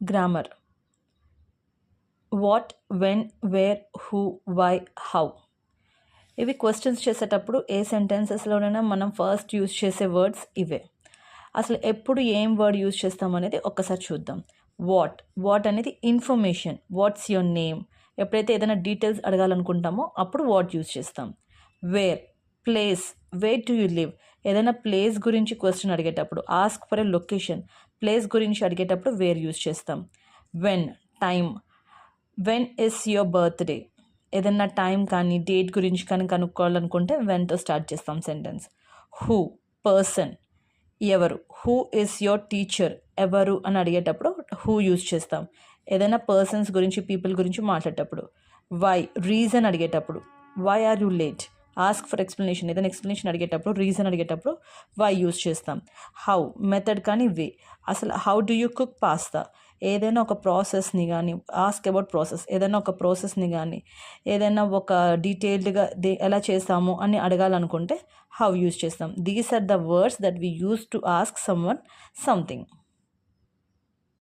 Grammar. What, when, where, who, why, how. ఇవి questions చేసేటప్పుడు ఏ సెంటెన్సెస్లోనైనా మనం ఫస్ట్ యూజ్ చేసే వర్డ్స్ ఇవే. అసలు ఎప్పుడు ఏం వర్డ్ యూజ్ చేస్తాం అనేది ఒక్కసారి చూద్దాం. వాట్ అనేది ఇన్ఫర్మేషన్. What's your name. ఎప్పుడైతే ఏదైనా డీటెయిల్స్ అడగాలనుకుంటామో అప్పుడు వాట్ యూజ్ చేస్తాం. Where, place. Where do you live. ఏదైనా ప్లేస్ గురించి క్వశ్చన్ అడిగేటప్పుడు, ask for a location. Place గురించి అడిగేటప్పుడు వేర్ యూజ్ చేస్తాం. When, time. When is your birthday. ఏదైనా టైం కానీ డేట్ గురించి కానీ కనుక్కోవాలనుకుంటే వెన్తో స్టార్ట్ చేస్తాం సెంటెన్స్. Who, person. ఎవరు. Who is your teacher. ఎవరు అని అడిగేటప్పుడు హూ యూజ్ చేస్తాం. ఏదైనా పర్సన్స్ గురించి, పీపుల్ గురించి మాట్లాడేటప్పుడు. వై, రీజన్ అడిగేటప్పుడు. Why are you late. Ask for explanation. ఏదైనా ఎక్స్ప్లెనేషన్ అడిగేటప్పుడు, రీజన్ అడిగేటప్పుడు వై యూజ్ చేస్తాం. హౌ, మెథడ్ కానీ వే. అసలు how do you cook pasta. ఏదైనా ఒక ప్రాసెస్ని కానీ, ఆస్క్ అబౌట్ ప్రాసెస్. ఏదైనా ఒక ప్రాసెస్ని కానీ, ఏదైనా ఒక డీటెయిల్డ్గా ఎలా చేస్తాము అని అడగాలనుకుంటే హౌ యూజ్ చేస్తాం. These are the words that we use to ask someone something.